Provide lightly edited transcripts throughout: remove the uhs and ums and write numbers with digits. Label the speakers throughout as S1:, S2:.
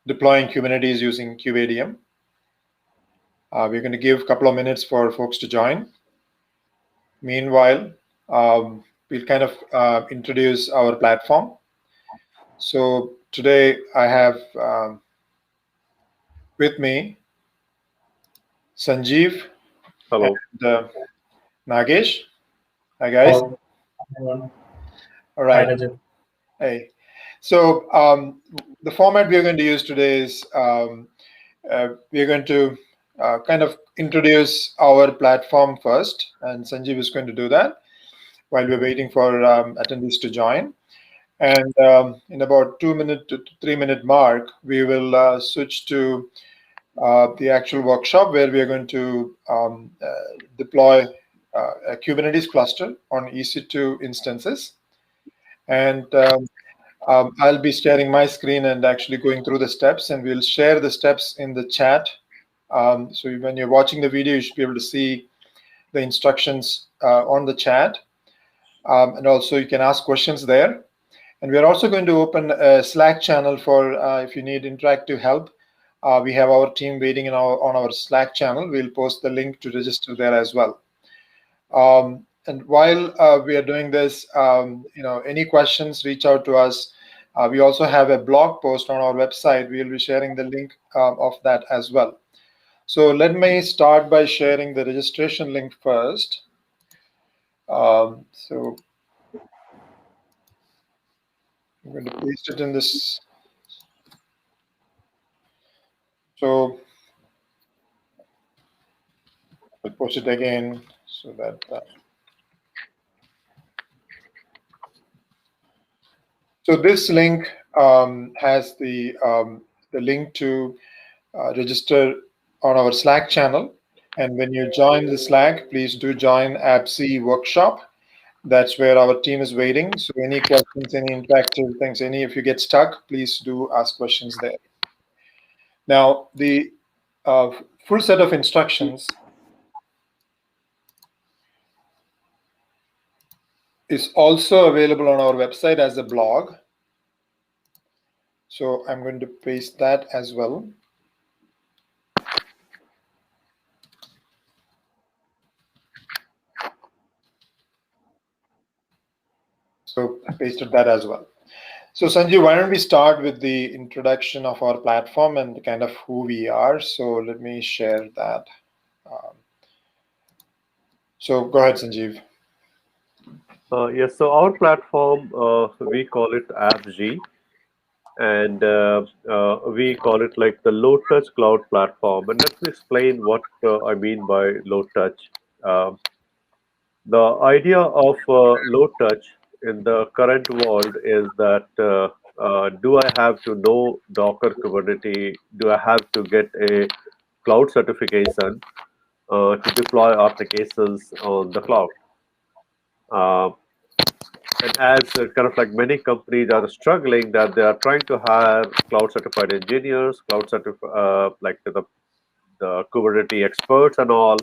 S1: deploying Kubernetes using Kubeadm. We're going to give a couple of minutes for folks to join. Meanwhile, we'll kind of introduce our platform. So today I have with me Sanjeev.
S2: Hello.
S1: And Nagesh. Hi, guys.
S3: Hello.
S1: All right.
S3: Hi, Rejith.
S1: Hey. So the format we are going to use today is we are going to kind of introduce our platform first, and Sanjeev is going to do that while we're waiting for attendees to join. And in about 2 minute to 3 minute mark, we will switch to the actual workshop where we are going to deploy a Kubernetes cluster on EC2 instances. And I'll be sharing my screen and actually going through the steps, and we'll share the steps in the chat. So when you're watching the video, you should be able to see the instructions on the chat. And also you can ask questions there. And we're also going to open a Slack channel for if you need interactive help. We have our team waiting on our Slack channel. We'll post the link to register there as well. And while we are doing this, any questions, reach out to us. We also have a blog post on our website. We'll be sharing the link of that as well. So let me start by sharing the registration link first. So I'm going to paste it in this. So I'll post it again so that. So this link has the link to register on our Slack channel. And when you join the Slack, please do join AppZ workshop. That's where our team is waiting. So any questions, any interactive things, if you get stuck, please do ask questions there. Now, the full set of instructions is also available on our website as a blog. So I'm going to paste that as well. So I pasted that as well. So Sanjeev, why don't we start with the introduction of our platform and kind of who we are. So let me share that. So go ahead, Sanjeev.
S2: Yes, so our platform, we call it AppZ, and we call it like the low-touch cloud platform. And let me explain what I mean by low-touch. The idea of low-touch in the current world is that do I have to know Docker Kubernetes? Do I have to get a cloud certification to deploy applications on the cloud? And as kind of like many companies are struggling, that they are trying to hire cloud certified engineers, cloud certified like the Kubernetes experts and all.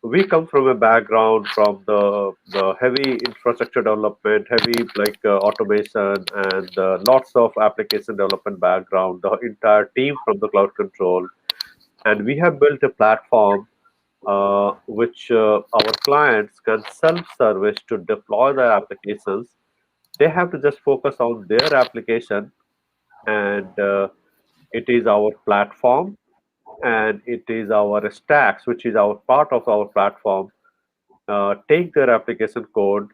S2: We come from a background from the heavy infrastructure development, heavy like automation, and lots of application development background. The entire team from the cloud control, and we have built a platform which our clients can self-service to deploy their applications. They have to just focus on their application, and it is our platform, and it is our stacks, which is our part of our platform. Take their application code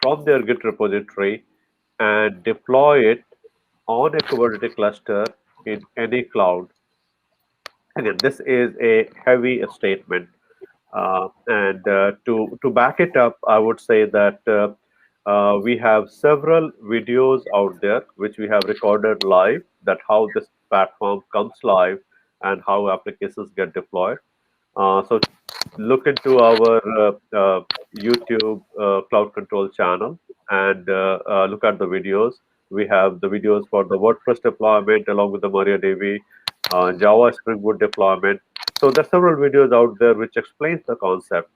S2: from their Git repository and deploy it on a Kubernetes cluster in any cloud. Again, this is a heavy statement. And to back it up, I would say that we have several videos out there which we have recorded live, that how this platform comes live and how applications get deployed. So look into our YouTube Cloud Control channel and look at the videos. We have the videos for the WordPress deployment along with the MariaDB, Java Spring Boot deployment. So there are several videos out there which explains the concept.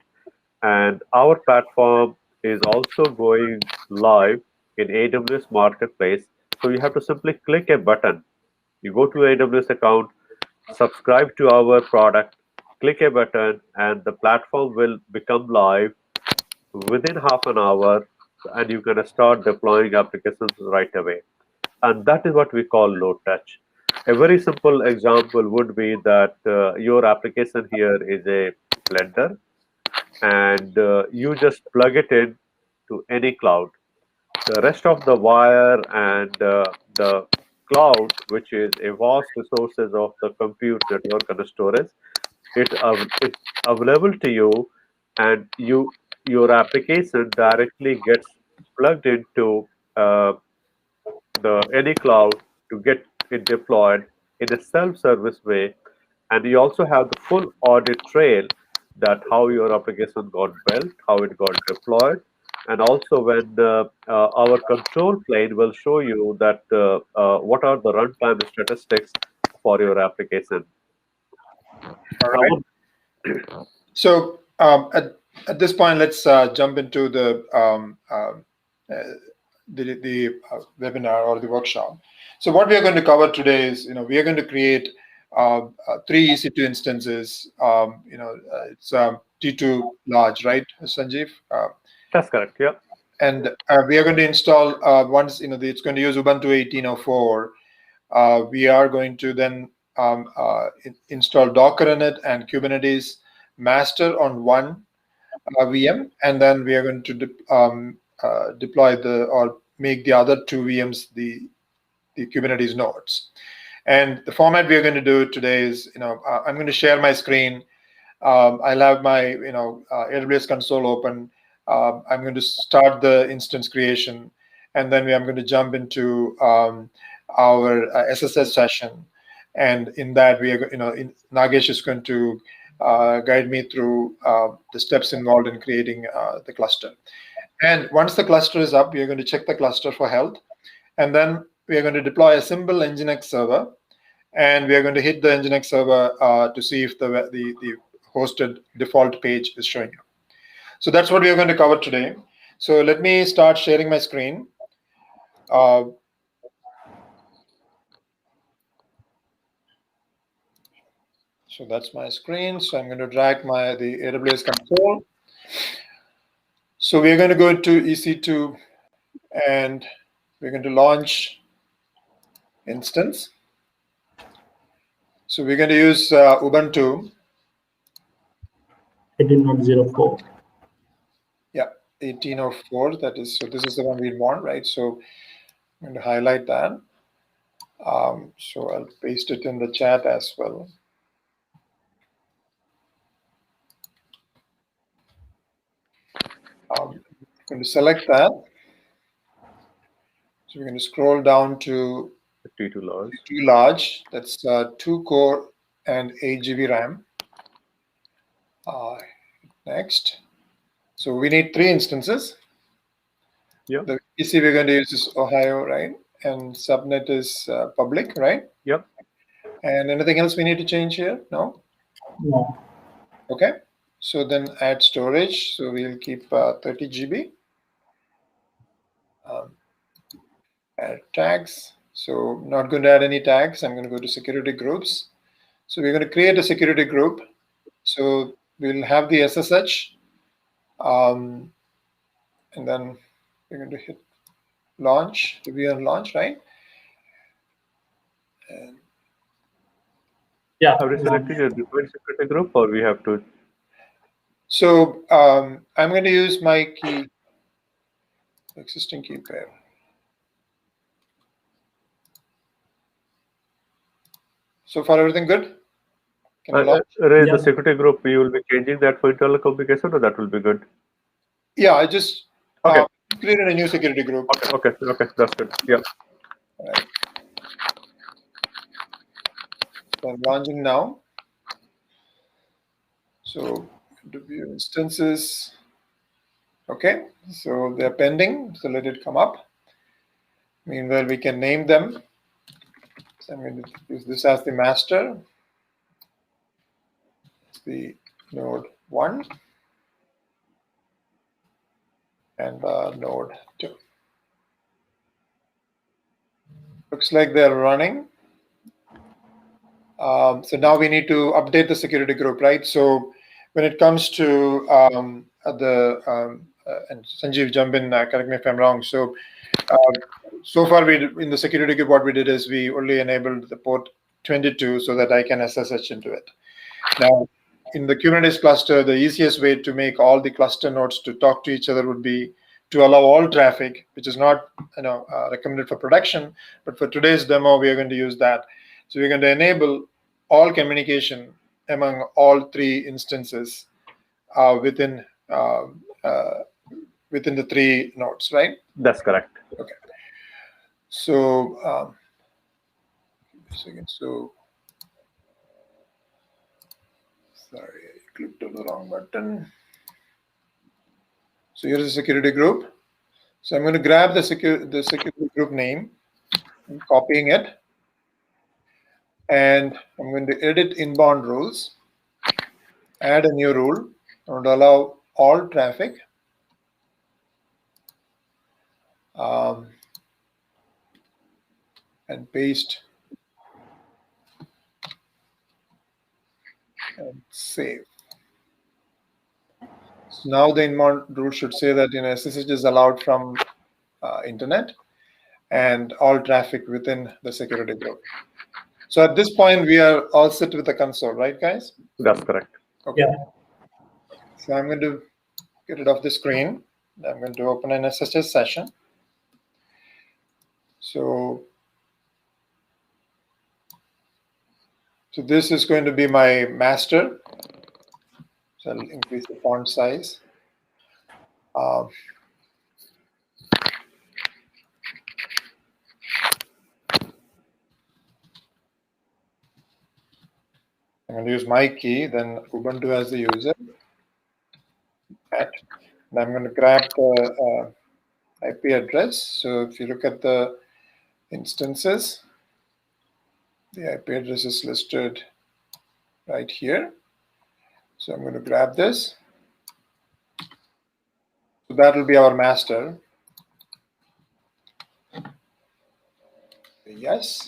S2: And our platform is also going live in AWS Marketplace. So you have to simply click a button You go to AWS account, subscribe to our product, click a button, and the platform will become live within half an hour, and you can start deploying applications right away. And that is what we call low touch. A very simple example would be that your application here is a Blender, and you just plug it in to any cloud. The rest of the wire and the cloud, which is a vast resources of the compute network and storage, it's available to you, and your application directly gets plugged into uh, the any cloud to get it deployed in a self-service way, and you also have the full audit trail that how your application got built, how it got deployed, and also when our control plane will show you that what are the runtime statistics for your application.
S1: All right. So at this point, let's jump into the webinar or the workshop. So what we are going to cover today is, we are going to create 3 EC2 instances. It's T2 large, right, Sanjeev?
S2: That's correct. Yeah.
S1: And we are going to install once it's going to use Ubuntu 18.04. We are going to then install Docker in it and Kubernetes master on one VM, and then we are going to deploy or make the other 2 VMs the Kubernetes nodes. And the format we are going to do today is, I'm going to share my screen. I'll have my AWS console open. I'm going to start the instance creation, and then I'm going to jump into our SSS session. And in that, we are, Nagesh is going to guide me through the steps involved in creating the cluster. And once the cluster is up, we are going to check the cluster for health, and then we are going to deploy a simple Nginx server, and we are going to hit the Nginx server to see if the hosted default page is showing up. So that's what we are going to cover today. So let me start sharing my screen. So that's my screen. So I'm going to drag the AWS console. So we're going to go to EC2, and we're going to launch instance. So we're going to use Ubuntu
S3: 18.04.
S1: Yeah, 18.04. That is, so this is the one we want, right? So I'm going to highlight that. So I'll paste it in the chat as well. I'm going to select that. So we're going to scroll down to
S2: T2 large.
S1: T2 large. That's 2 core and 8 GB RAM. Next. So we need 3 instances.
S2: Yep.
S1: The PC we're going to use is Ohio, right? And subnet is public, right?
S2: Yep.
S1: And anything else we need to change here? No?
S3: No.
S1: Okay. So then add storage. So we'll keep 30 GB. Add tags. So not going to add any tags. I'm going to go to security groups. So we're going to create a security group. So we'll have the SSH. And then we're going to hit launch, to be on launch, right? And
S3: Yeah.
S2: Have we selected a different security group, or we have to?
S1: so I'm going to use my existing key pair. So far, everything good? Can I launch?
S2: Raise the security group. You will be changing that for internal communication, or that will be good.
S1: Yeah, I just
S2: Okay.
S1: created a new security group.
S2: Okay, that's good. Yeah.
S1: All right. So I'm launching now. So interview instances. Okay, so they're pending. So let it come up. Meanwhile, we can name them. So I'm going to use this as the master. It's the node 1 and node 2. Looks like they're running. So now we need to update the security group, right? So when it comes to and Sanjeev, jump in, correct me if I'm wrong. So so far, in the security group, what we did is we only enabled the port 22 so that I can SSH into it. Now, in the Kubernetes cluster, the easiest way to make all the cluster nodes to talk to each other would be to allow all traffic, which is not recommended for production, but for today's demo, we are going to use that. So we're going to enable all communication among all 3 instances within the 3 nodes, right?
S2: That's correct.
S1: Okay. So, so sorry, I clicked on the wrong button. So here's the security group. So I'm going to grab the security group name, I'm copying it, and I'm going to edit inbound rules, add a new rule, and allow all traffic. And paste and save. So now the inbound rule should say that SSH is allowed from internet and all traffic within the security group. So at this point, we are all set with the console, right, guys?
S2: That's correct.
S1: Okay.
S3: Yeah.
S1: So I'm going to get it off the screen. I'm going to open an SSH session. So this is going to be my master. So I'll increase the font size. I'm going to use my key, then Ubuntu as the user. And I'm going to grab the IP address. So if you look at the instances, the IP address is listed right here. So I'm going to grab this. So that will be our master. Yes.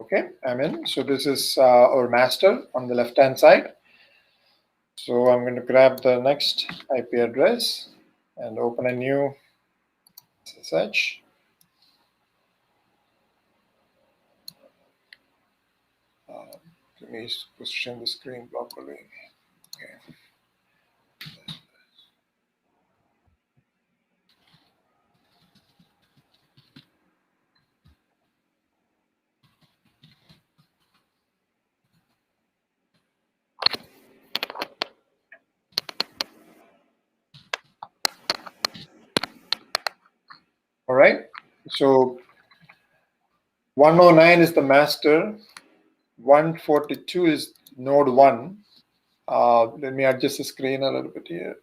S1: Okay, I'm in. So this is our master on the left-hand side. So I'm going to grab the next IP address and open a new SSH. Let me position the screen properly. Okay. All right. So 109 is the master. 142 is node 1. Let me adjust the screen a little bit here.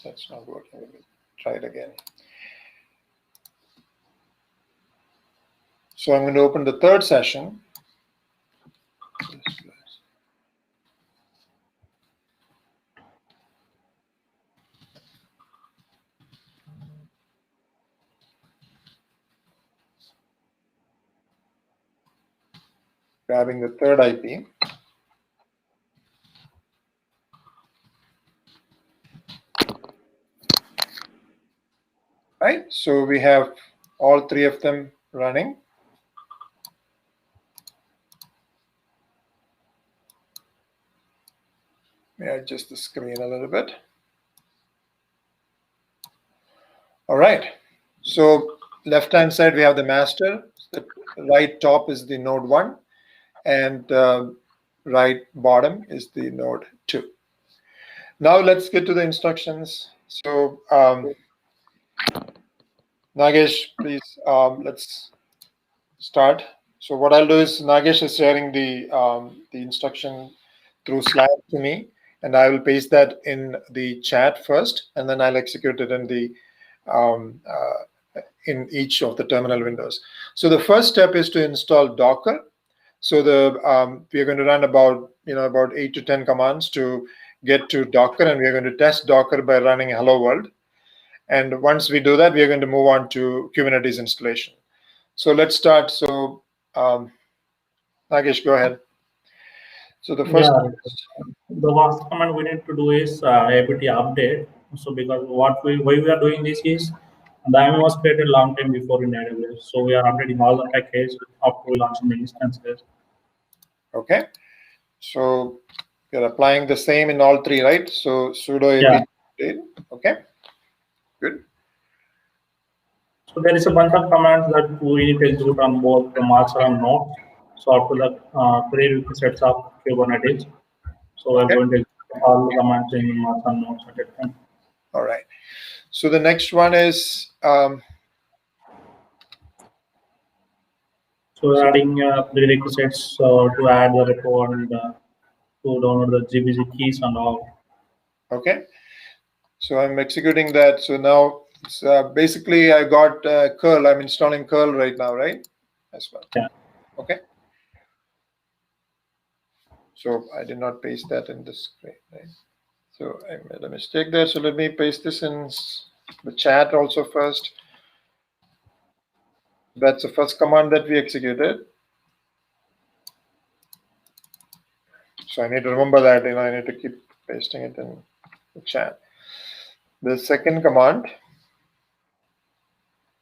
S1: That's not working. Let me try it again. So I'm going to open the third session. Grabbing the third IP. Right, so we have all 3 of them running. May I adjust the screen a little bit? All right, so left-hand side, we have the master. The right top is the node 1, and right bottom is the node 2. Now let's get to the instructions. So Nagesh, please, let's start. So what I'll do is Nagesh is sharing the instruction through Slack to me, and I will paste that in the chat first, and then I'll execute it in the in each of the terminal windows. So the first step is to install Docker. So we are going to run about 8 to 10 commands to get to Docker, and we are going to test Docker by running hello world. And once we do that, we are going to move on to Kubernetes installation. So let's start. So Nagesh, go ahead. So the first,
S3: the last command we need to do is apt update. So because why we are doing this is the IAM was created a long time before in AWS. So we are updating all the packages after we launch the instances.
S1: okay. So you're applying the same in all three, right? So sudo apt update. Okay, good.
S3: So there is a bunch of commands that we need to execute on both the master and nodes. So after the prerequisites of Kubernetes. So we're going to execute all the commands in master and nodes at a time.
S1: All right. So the next one is
S3: so we're adding prerequisites to add the repo and to download the GBG keys and all.
S1: okay. So I'm executing that. So now it's, basically I got curl. I'm installing curl right now, right? As well.
S3: Yeah.
S1: Okay. So I did not paste that in the screen, right? So I made a mistake there. So let me paste this in the chat also first. That's the first command that we executed. So I need to remember that, I need to keep pasting it in the chat. The second command.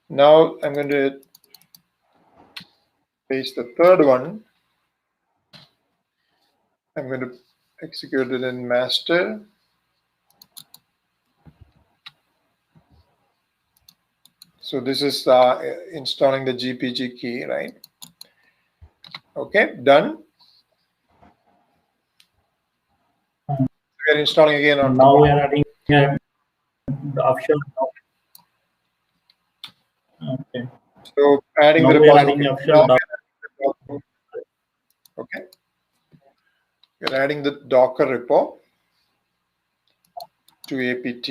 S1: Now I'm going to paste the third one. I'm going to execute it in master. So this is installing the GPG key, right? Okay, done. We're installing again on.
S3: Now we are adding the option. Okay.
S1: So adding
S3: now
S1: the
S3: we are adding
S1: repository.
S3: option.
S1: Okay. We're adding the Docker repo to apt.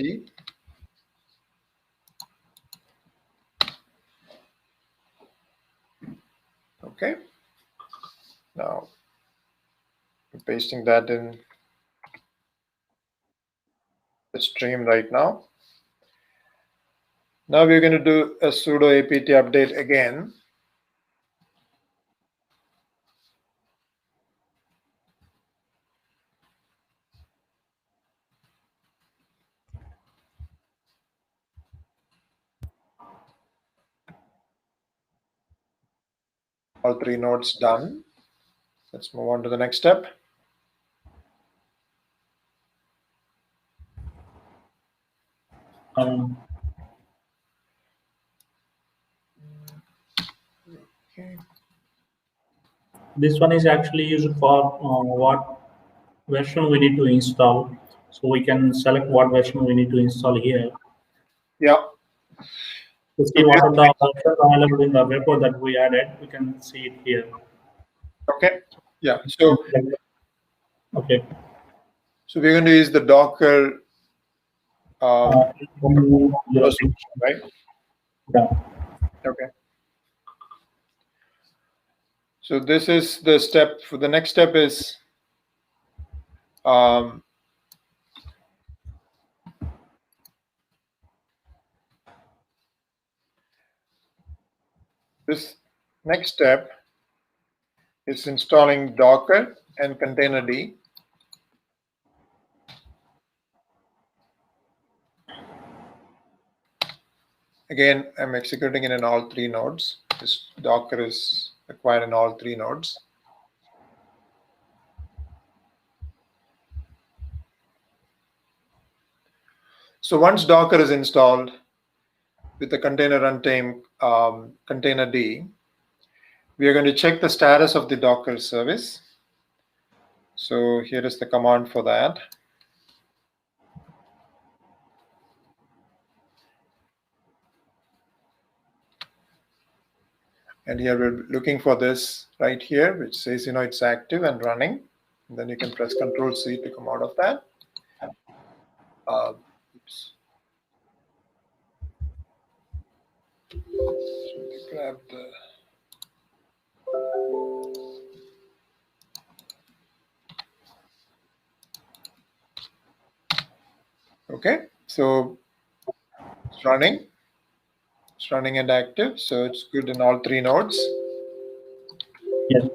S1: Okay. Now I'm pasting that in the stream right now. Now we're going to do a sudo apt update again. All three nodes done. Let's move on to the next step.
S3: Okay. This one is actually used for what version we need to install. So we can select what version we need to install here.
S1: Yeah.
S3: To see what are the versions available in the repo that we added, we can see it here.
S1: Okay. Yeah. So
S3: okay.
S1: So we're going to use the Docker right?
S3: Yeah.
S1: Okay. So this is the step. For the next step is this next step is installing Docker and containerd. Again, I'm executing it in all three nodes. This Docker is required in all three nodes. So once Docker is installed with the container runtime containerd, we are going to check the status of the Docker service. So here is the command for that. And here we're looking for this right here, which says, it's active and running. And then you can press Control-C to come out of that. Oops. So grab the. Okay, so it's running and active, so it's good in all 3 nodes.
S3: Yes.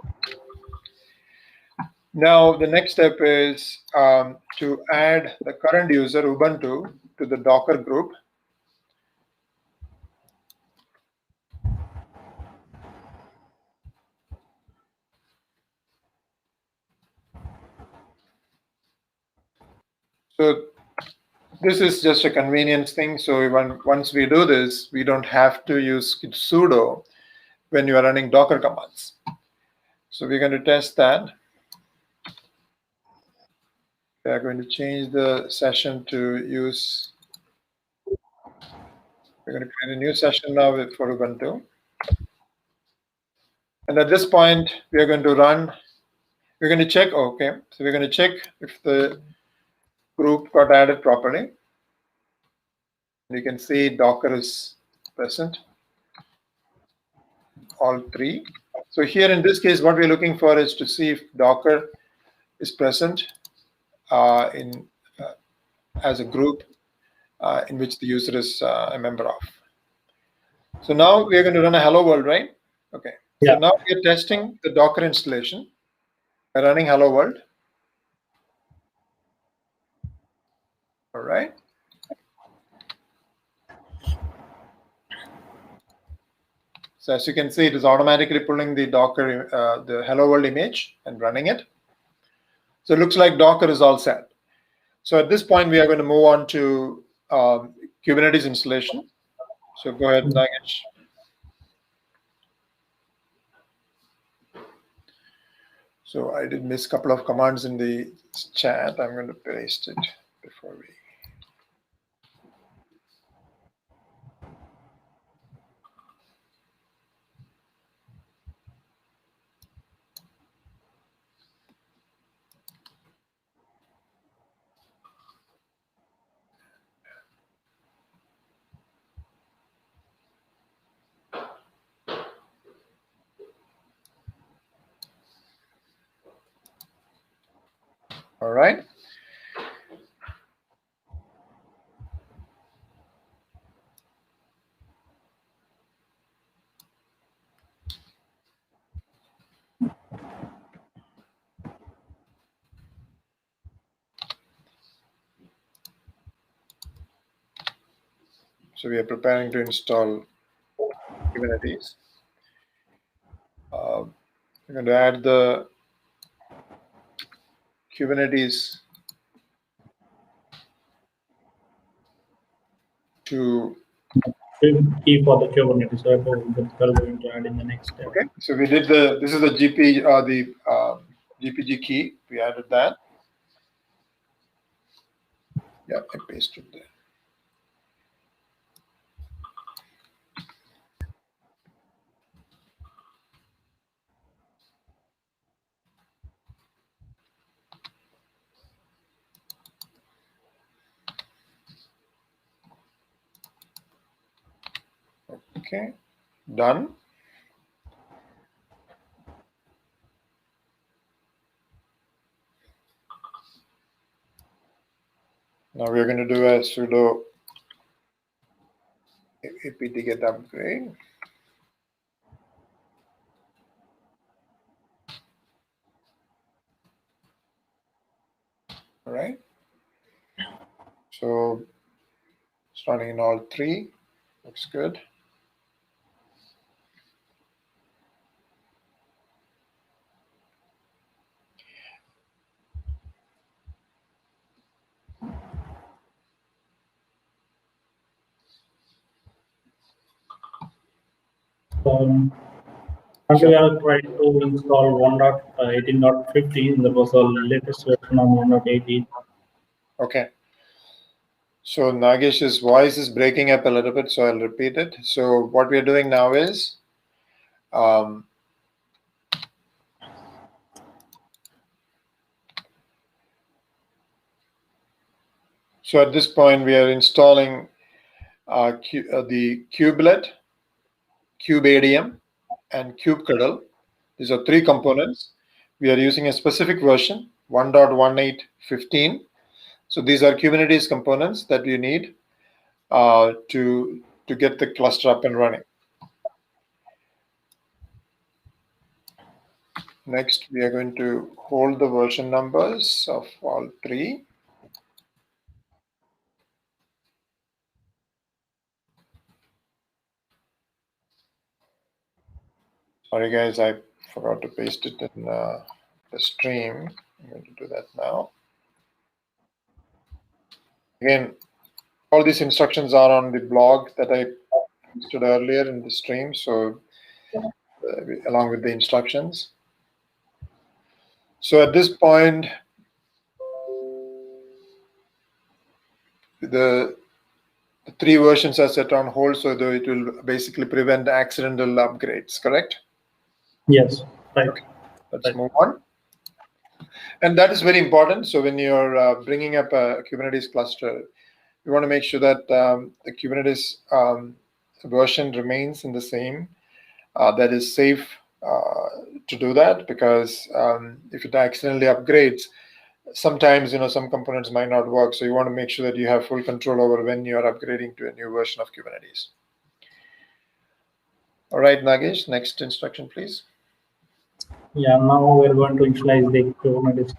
S1: Now the next step is to add the current user Ubuntu to the Docker group. So this is just a convenience thing. So once we do this, we don't have to use sudo when you are running Docker commands. So we're going to test that. We are going to change the session to use. We're going to create a new session now for Ubuntu. And at this point, we are going to run. We're going to check. Okay, so we're going to check if the group got added properly. You can see Docker is present, all 3. So here in this case, what we're looking for is to see if Docker is present as a group in which the user is a member of. So now we're going to run a hello world, right? Okay.
S3: Yeah.
S1: So now we're testing the Docker installation. We're running hello world. All right. So as you can see, it is automatically pulling the Docker, the hello world image and running it. So it looks like Docker is all set. So at this point, we are going to move on to Kubernetes installation. So go ahead, Nagesh. So I did miss a couple of commands in the chat. I'm going to paste it before we. All right. So we are preparing to install Kubernetes. We're going to add the Kubernetes to
S3: Key for the Kubernetes. So we're going to add in the next step.
S1: Okay, so we did this is the GPG key. We added that. Yeah, I pasted there. Okay, done. Now we're going to do a sudo apt get upgrade. All right. So it's running in all 3. Looks good.
S3: Actually, we are trying to install 1.18.15. That was the latest version of 1.18.
S1: Okay. So Nagesh's voice is breaking up a little bit, so I'll repeat it. So what we are doing now is so at this point we are installing the kubelet, Kubeadm, and kubectl. These are 3 components. We are using a specific version, 1.18.15. So these are Kubernetes components that you need to get the cluster up and running. Next, we are going to hold the version numbers of all three. Sorry guys, I forgot to paste it in the stream. I'm going to do that now. Again, all these instructions are on the blog that I posted earlier in the stream, so along with the instructions. So at this point, the three versions are set on hold, so that it will basically prevent accidental upgrades, correct?
S3: Yes, right.
S1: Okay. Let's move on. And that is very important. So when you're bringing up a Kubernetes cluster, you want to make sure that the Kubernetes version remains in the same. That is safe to do that, because if it accidentally upgrades, sometimes some components might not work. So you want to make sure that you have full control over when you are upgrading to a new version of Kubernetes. All right, Nagesh, next instruction, please.
S3: Yeah, now we're going to initialize the Kubernetes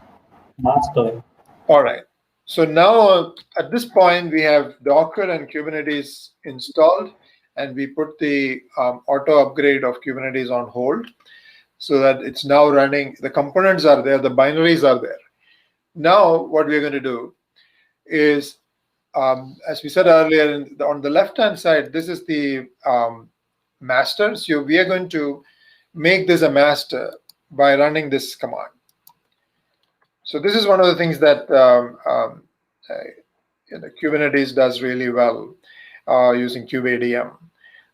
S3: master.
S1: All right. So now at this point, we have Docker and Kubernetes installed, and we put the auto upgrade of Kubernetes on hold so that it's now running. The components are there, the binaries are there. Now what we're going to do is, as we said earlier, on the left-hand side, this is the master. So we are going to make this a master by running this command. So this is one of the things that Kubernetes does really well using Kubeadm.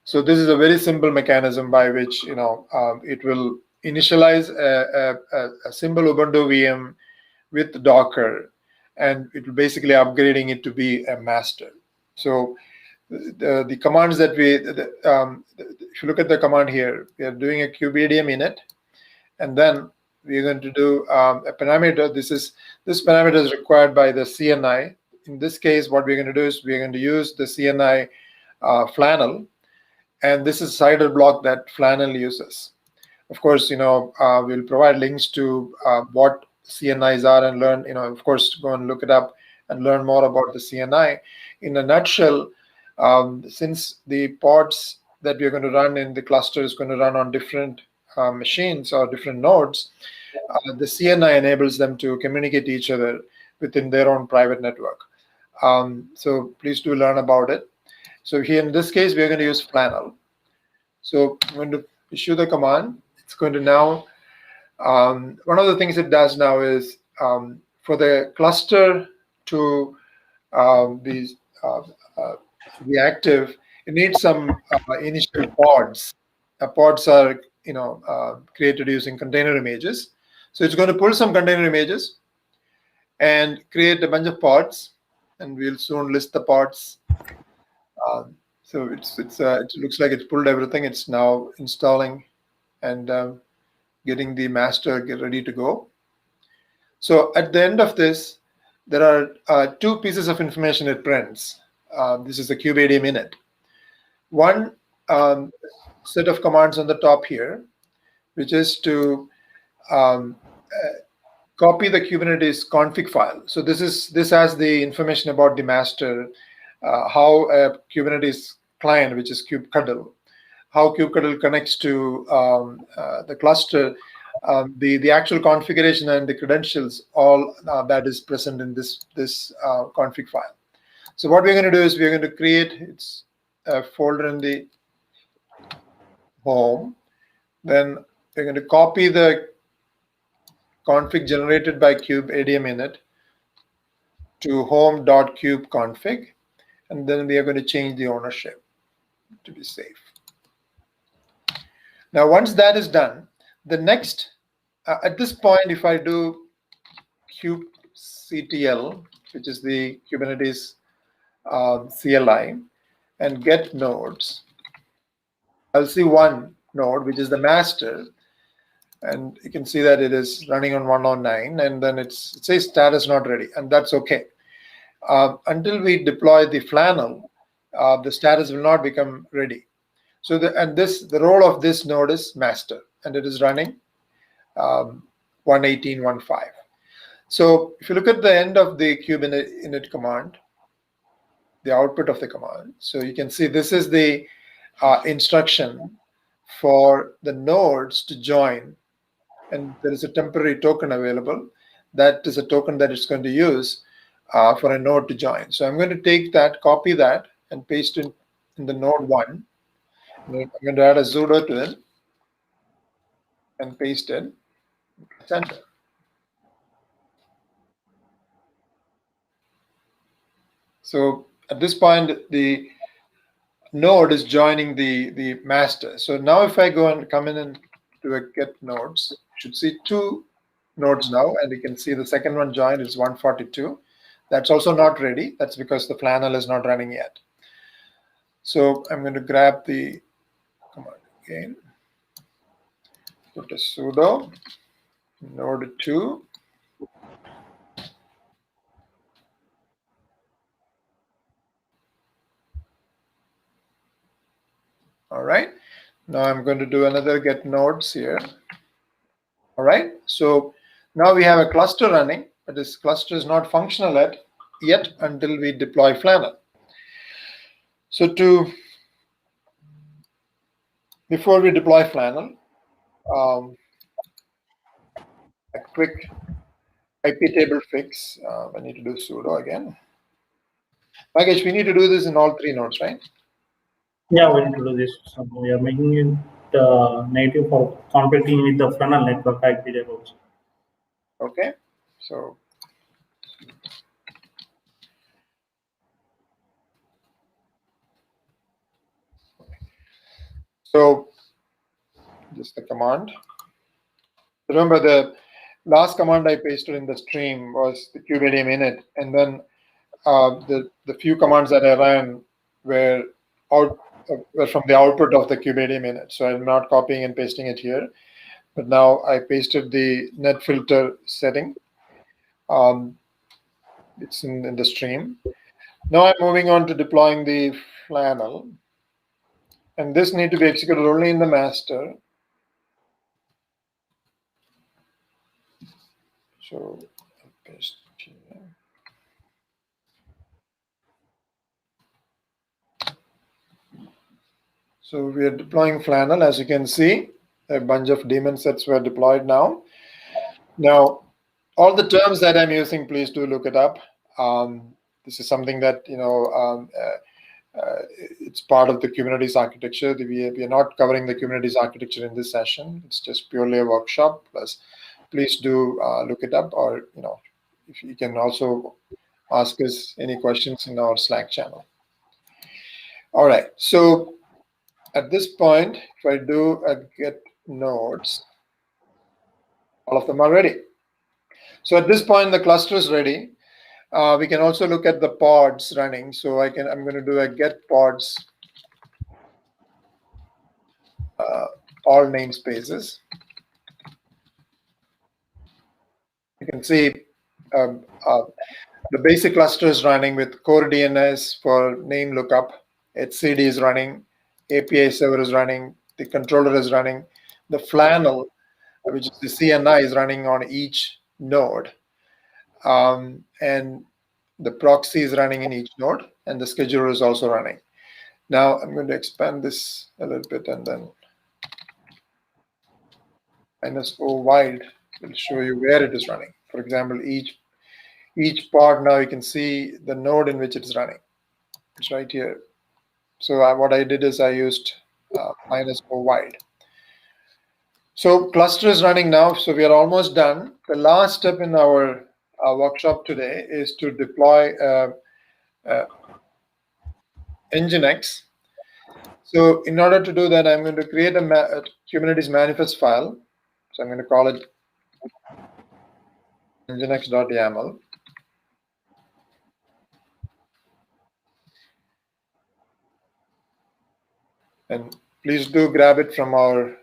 S1: So this is a very simple mechanism by which it will initialize a simple Ubuntu VM with Docker, and it will basically upgrading it to be a master. So the commands that if you look at the command here, we are doing a Kubeadm init, and then we're going to do a parameter. This parameter is required by the CNI. In this case, what we're going to do is we're going to use the CNI flannel, and this is CIDR block that flannel uses. Of course, we'll provide links to what CNIs are and learn. Of course, go and look it up and learn more about the CNI. In a nutshell, since the pods that we're going to run in the cluster is going to run on different machines or different nodes, the CNI enables them to communicate to each other within their own private network. So please do learn about it. So here in this case, we're going to use flannel. So I'm going to issue the command. It's going to now, one of the things it does now is for the cluster to be active, it needs some initial pods. Pods are created using container images. So it's going to pull some container images and create a bunch of pods, and we'll soon list the pods. So it looks like it's pulled everything. It's now installing and getting the master ready to go. So at the end of this, there are two pieces of information it prints. This is the Kubeadm init. One set of commands on the top here, which is to copy the Kubernetes config file. So this has the information about the master, how a Kubernetes client, which is kubectl, how kubectl connects to the cluster, the actual configuration and the credentials, all that is present in this config file. So what we're going to do is we're going to create a folder in the home. Then we're going to copy the config generated by Kubeadm init to home.kubeconfig, and then we are going to change the ownership to be safe. Now, once that is done, the next, at this point, if I do kubectl, which is the Kubernetes CLI, and get nodes, I'll see one node, which is the master, and you can see that it is running on 109, and then it says status not ready, and that's okay. until we deploy the flannel, the status will not become ready. So the role of this node is master, and it is running 118.1.5. So if you look at the end of the Kubeadm command, the output of the command, so you can see this is the instruction for the nodes to join, and there is a temporary token available. That is a token that it's going to use for a node to join. So I'm going to take that, copy that, and paste it in the node 1. I'm going to add a sudo to it and paste it. Enter. So at this point, the node is joining the master. So now if I go and come in and do a get nodes, you should see 2 nodes now, and you can see the second one joined is 142. That's also not ready. That's because the flannel is not running yet. So I'm going to grab the command again, put a sudo node 2. All right. Now I'm going to do another get nodes here. All right. So now we have a cluster running, but this cluster is not functional yet until we deploy flannel. So before we deploy flannel, a quick IP table fix. I need to do sudo again. Nagesh, we need to do this in all 3 nodes, right?
S3: Yeah, we need to do this. So we are making it native for conflicting with the flannel network IP DevOps.
S1: Okay. So just the command. Remember, the last command I pasted in the stream was the Kubeadm init, and then the few commands that I ran were from the output of the Kubeadm init. So I'm not copying and pasting it here, but now I pasted the net filter setting. It's in the stream. Now I'm moving on to deploying the flannel, and this need to be executed only in the master. So I'll paste here. So we are deploying flannel. As you can see, a bunch of daemon sets were deployed now. Now, all the terms that I'm using, please do look it up. This is something that, it's part of the Kubernetes architecture. We are not covering the Kubernetes architecture in this session. It's just purely a workshop. Plus, please do look it up, or if you can also ask us any questions in our Slack channel. All right. So at this point, if I do a get nodes, all of them are ready. So at this point, the cluster is ready. We can also look at the pods running. So I'm going to do a get pods, all namespaces. You can see the basic cluster is running with core DNS for name lookup. HCD is running. API server is running. The controller is running. The flannel, which is the CNI, is running on each node. And the proxy is running in each node, and the scheduler is also running. Now I'm going to expand this a little bit, and then -o wide will show you where it is running. For example, each pod, now you can see the node in which it's running. It's right here. So what I did is I used -o wide. So cluster is running now. So we are almost done. The last step in our workshop today is to deploy Nginx. So in order to do that, I'm going to create a Kubernetes manifest file. So I'm going to call it nginx.yaml. And please do grab it from our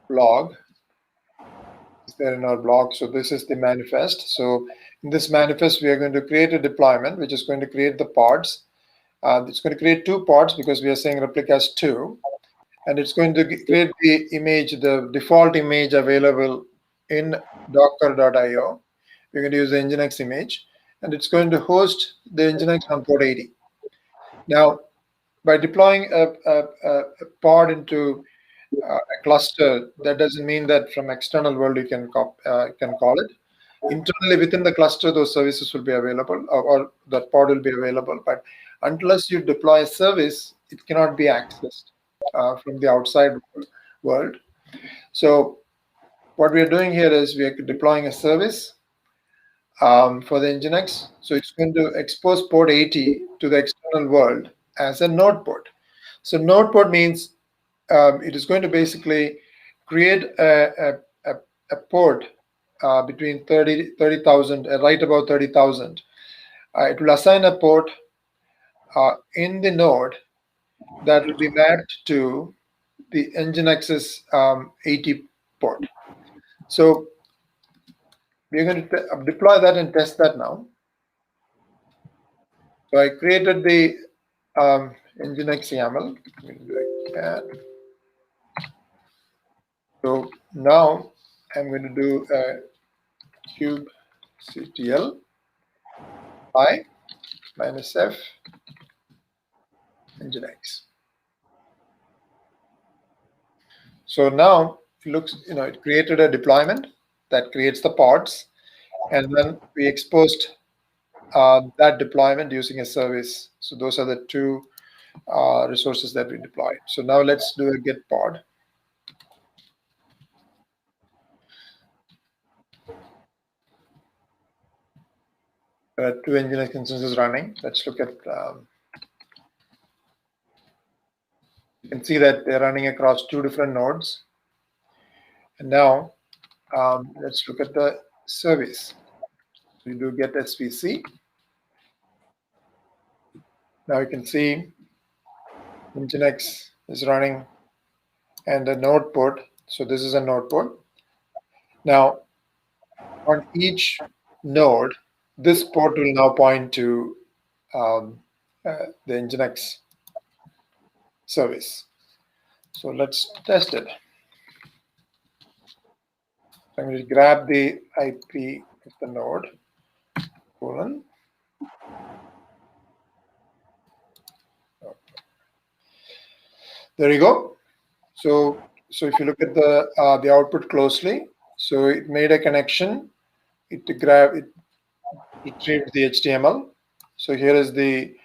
S1: blog. there in our blog. So this is the manifest. So in this manifest, we are going to create a deployment, which is going to create the pods. It's going to create 2 pods because we are saying replicas 2. And it's going to create the image, the default image available in docker.io. We're going to use the Nginx image, and it's going to host the Nginx on port 80. Now, by deploying a pod into a cluster, that doesn't mean that from external world you can call it. Internally within the cluster, those services will be available, or that pod will be available. But unless you deploy a service, it cannot be accessed from the outside world. So what we are doing here is we are deploying a service for the Nginx. So it's going to expose port 80 to the external world as a node port. So node port means it is going to basically create a port between 30,000, right about 30,000. It will assign a port in the node that will be mapped to the Nginx's 80 port. So we're going to deploy that and test that now. So I created the Nginx YAML. So now I'm going to do a kubectl I -f Nginx. So now it looks, it created a deployment that creates the pods, and then we exposed that deployment using a service. So those are the 2 resources that we deployed. So now let's do a git pod. There are 2 Nginx instances running. Let's look at. You can see that they're running across 2 different nodes. And now let's look at the service. We do get svc. Now you can see Nginx is running and a node port. So this is a node port. Now on each node, this port will now point to the Nginx service. So let's test it. I'm going to grab the IP of the node, colon. There you go. So if you look at the output closely, so it made a connection. It retrieved the HTML. So here is the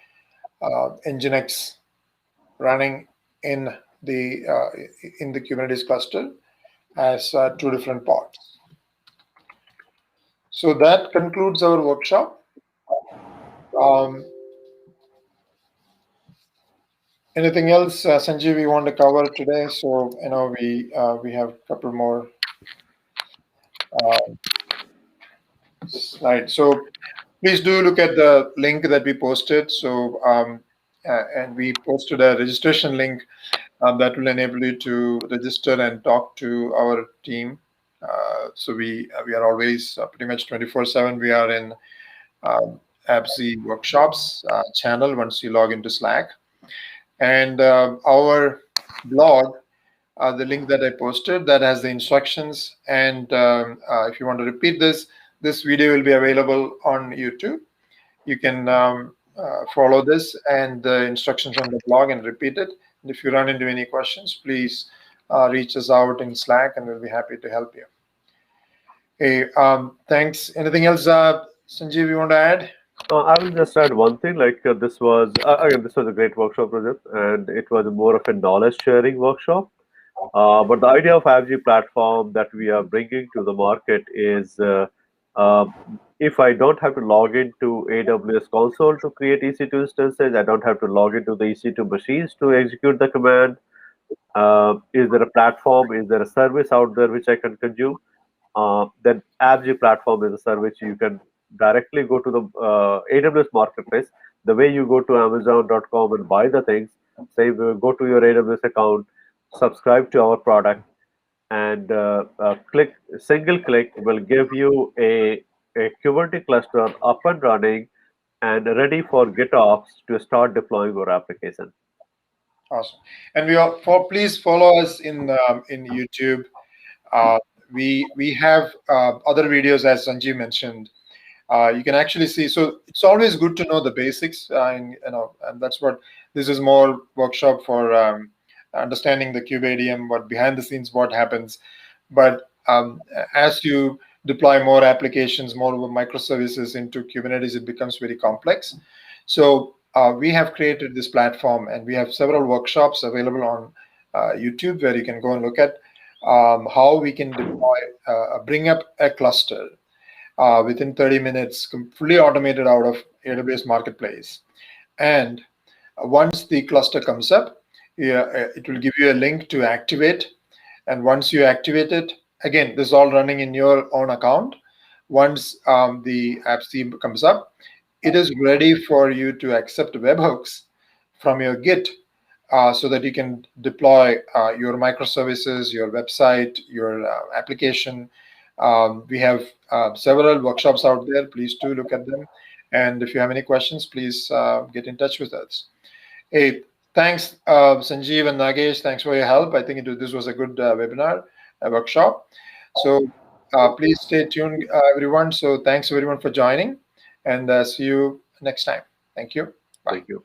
S1: Nginx running in the Kubernetes cluster as 2 different pods. So that concludes our workshop. Anything else, Sanjeev, we want to cover today? So we have a couple more slides. So please do look at the link that we posted. So and we posted a registration link that will enable you to register and talk to our team. So we are always pretty much 24/7. We are in AppZ workshops channel once you log into Slack. And our blog, the link that I posted, that has the instructions. And if you want to repeat this video will be available on YouTube. You can follow this and the instructions on the blog and repeat it. And if you run into any questions, please reach us out in Slack, and we'll be happy to help you. Hey, thanks. Anything else, Sanjeev, you want to add?
S2: I will just add one thing. Like this was again, this was a great workshop, Rejith, and it was more of a knowledge sharing workshop. But the idea of AppZ platform that we are bringing to the market is, if I don't have to log into AWS console to create EC2 instances, I don't have to log into the EC2 machines to execute the command. Is there a platform? Is there a service out there which I can consume? Then AppZ platform is a service you can directly go to the AWS marketplace. The way you go to Amazon.com and buy the things, say go to your AWS account, subscribe to our product, and single click will give you a Kubernetes cluster up and running and ready for GitOps to start deploying your application.
S1: Awesome. And please follow us in YouTube. We have other videos, as Sanjeev mentioned. You can actually see. So it's always good to know the basics, and that's what this is more workshop for understanding the Kubeadm, what behind the scenes what happens. But as you deploy more applications, more microservices into Kubernetes, it becomes very complex. So we have created this platform, and we have several workshops available on YouTube where you can go and look at how we can deploy, bring up a cluster within 30 minutes, fully automated out of AWS Marketplace. And once the cluster comes up, it will give you a link to activate. And once you activate it, again, this is all running in your own account. Once the AppZ comes up, it is ready for you to accept webhooks from your Git so that you can deploy your microservices, your website, your application. We have several workshops out there. Please do look at them. And if you have any questions, please get in touch with us. Hey, thanks, Sanjeev and Nagesh. Thanks for your help. I think this was a good webinar, workshop. So please stay tuned, everyone. So thanks everyone for joining, and see you next time. Thank you. Bye.
S2: Thank you.